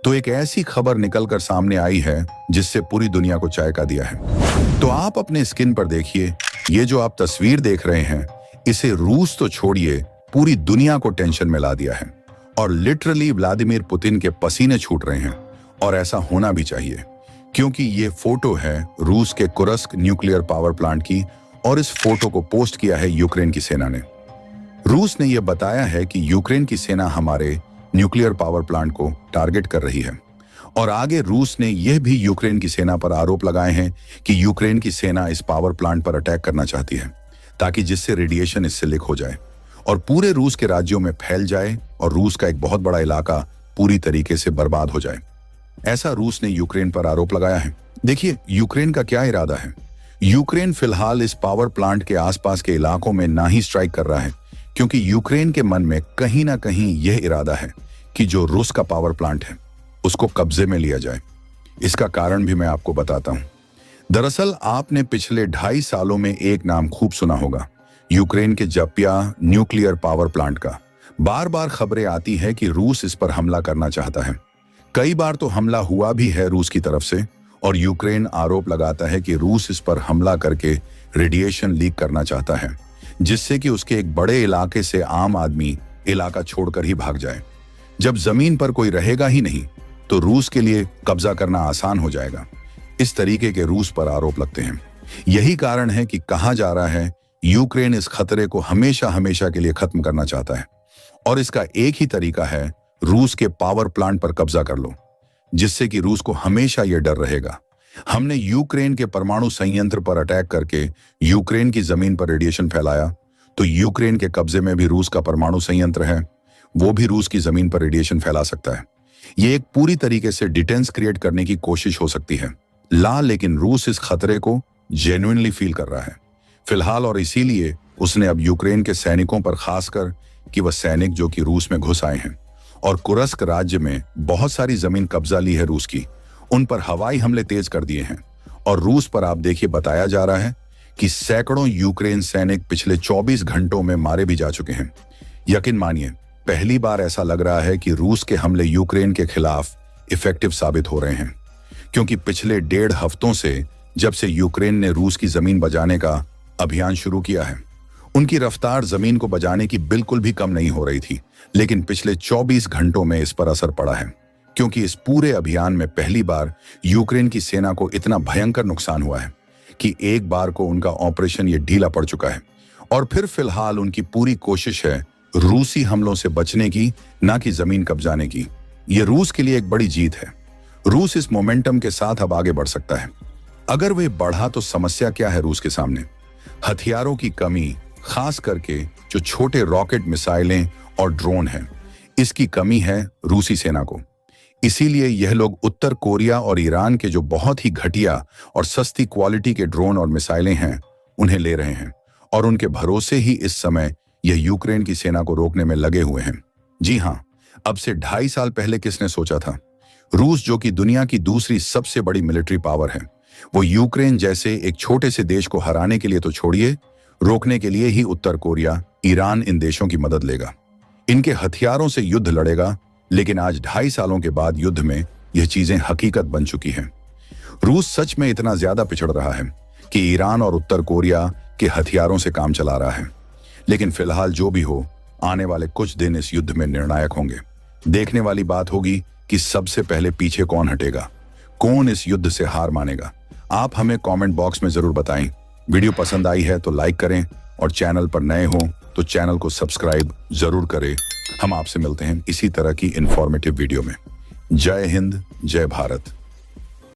तो एक ऐसी खबर निकलकर सामने आई है जिससे पूरी दुनिया को चौंका दिया है। तो आप अपने स्क्रीन पर देखिए, ये जो आप तस्वीर देख रहे हैं, इसे रूस तो छोड़िए, पूरी दुनिया को टेंशन में ला दिया है। और लिटरली व्लादिमीर पुतिन के पसीने छूट रहे हैं। और ऐसा होना भी चाहिए, क्योंकि ये फोटो है रूस के कुर्स्क न्यूक्लियर पावर प्लांट की, और इस फोटो को पोस्ट किया है यूक्रेन की सेना ने। रूस ने यह बताया है कि यूक्रेन की सेना हमारे न्यूक्लियर पावर प्लांट को टारगेट कर रही है। और आगे रूस ने यह भी यूक्रेन की सेना पर आरोप लगाए हैं कि यूक्रेन की सेना इस पावर प्लांट पर अटैक करना चाहती है, ताकि जिससे रेडिएशन इससे लीक हो जाए और पूरे रूस के राज्यों में फैल जाए और रूस का एक बहुत बड़ा इलाका पूरी तरीके से बर्बाद हो जाए। ऐसा रूस ने यूक्रेन पर आरोप लगाया है। देखिए, यूक्रेन का क्या इरादा है। यूक्रेन फिलहाल इस पावर प्लांट के आसपास के इलाकों में ना ही स्ट्राइक कर रहा है, क्योंकि यूक्रेन के मन में कहीं ना कहीं यह इरादा है कि जो रूस का पावर प्लांट है उसको कब्जे में लिया जाए। इसका कारण भी मैं आपको बताता हूं। दरअसल आपने पिछले 2.5 सालों में एक नाम खूब सुना होगा, यूक्रेन के जपिया न्यूक्लियर पावर प्लांट का। बार बार खबरें आती है कि रूस इस पर हमला करना चाहता है। कई बार तो हमला हुआ भी है रूस की तरफ से, और यूक्रेन आरोप लगाता है कि रूस इस पर हमला करके रेडिएशन लीक करना चाहता है, जिससे कि उसके एक बड़े इलाके से आम आदमी इलाका छोड़कर ही भाग जाए। जब जमीन पर कोई रहेगा ही नहीं तो रूस के लिए कब्जा करना आसान हो जाएगा। इस तरीके के रूस पर आरोप लगते हैं। यही कारण है कि कहा जा रहा है यूक्रेन इस खतरे को हमेशा हमेशा के लिए खत्म करना चाहता है, और इसका एक ही तरीका है रूस के पावर प्लांट पर कब्जा कर लो, जिससे कि रूस को हमेशा यह डर रहेगा। हमने यूक्रेन के परमाणु संयंत्र पर अटैक करके यूक्रेन की जमीन पर रेडिएशन फैलाया, तो यूक्रेन के कब्जे में भी रूस का परमाणु संयंत्र है, वो भी रूस की जमीन पर रेडिएशन फैला सकता है। ये एक पूरी तरीके से डिटेंस क्रिएट करने की कोशिश हो सकती है लेकिन रूस इस खतरे को जेन्युइनली फील कर रहा है फिलहाल, और इसीलिए उसने अब यूक्रेन के सैनिकों पर, खासकर कि वह सैनिक जो कि रूस में घुस आए हैं और कुर्स्क राज्य में बहुत सारी जमीन कब्जा ली है रूस की, उन पर हवाई हमले तेज कर दिए हैं। और रूस पर आप देखिए, बताया जा रहा है कि सैकड़ों यूक्रेन सैनिक पिछले 24 घंटों में मारे भी जा चुके हैं। यकीन मानिए, पहली बार ऐसा लग रहा है कि रूस के हमले यूक्रेन के खिलाफ इफेक्टिव साबित हो रहे हैं, क्योंकि पिछले 1.5 हफ्तों से जब से यूक्रेन ने रूस की जमीन बचाने का अभियान शुरू किया है, उनकी रफ्तार जमीन को बचाने की बिल्कुल भी कम नहीं हो रही थी। लेकिन पिछले 24 घंटों में इस पर असर पड़ा है, क्योंकि इस पूरे अभियान में पहली बार यूक्रेन की सेना को इतना भयंकर नुकसान हुआ है कि एक बार को उनका ऑपरेशन ये ढीला पड़ चुका है। और फिर फिलहाल उनकी पूरी कोशिश है रूसी हमलों से बचने की, ना कि जमीन कब्जाने की। ये रूस के लिए एक बड़ी जीत है। रूस इस मोमेंटम के साथ अब आगे बढ़ सकता है। अगर वह बढ़ा तो समस्या क्या है रूस के सामने? हथियारों की कमी, खास करके जो छोटे रॉकेट मिसाइलें और ड्रोन हैं, इसकी कमी है रूसी सेना को। इसीलिए यह लोग उत्तर कोरिया और ईरान के जो बहुत ही घटिया और सस्ती क्वालिटी के ड्रोन और मिसाइलें हैं, उन्हें ले रहे हैं, और उनके भरोसे ही इस समय यह यूक्रेन की सेना को रोकने में लगे हुए हैं। जी हां, अब से 2.5 साल पहले किसने सोचा था रूस, जो कि दुनिया की दूसरी सबसे बड़ी मिलिट्री पावर है, वो यूक्रेन जैसे एक छोटे से देश को हराने के लिए तो छोड़िए, रोकने के लिए ही उत्तर कोरिया, ईरान इन देशों की मदद लेगा, इनके हथियारों से युद्ध लड़ेगा। लेकिन आज 2.5 सालों के बाद युद्ध में यह चीजें हकीकत बन चुकी हैं। रूस सच में इतना ज्यादा पिछड़ रहा है कि ईरान और उत्तर कोरिया के हथियारों से काम चला रहा है। लेकिन फिलहाल जो भी हो, आने वाले कुछ दिन इस युद्ध में निर्णायक होंगे। देखने वाली बात होगी कि सबसे पहले पीछे कौन हटेगा, कौन इस युद्ध से हार मानेगा। आप हमें कमेंट बॉक्स में जरूर बताएं। वीडियो पसंद आई है तो लाइक करें, और चैनल पर नए हो तो चैनल को सब्सक्राइब जरूर करें। हम आपसे मिलते हैं इसी तरह की इंफॉर्मेटिव वीडियो में। जय हिंद, जय भारत।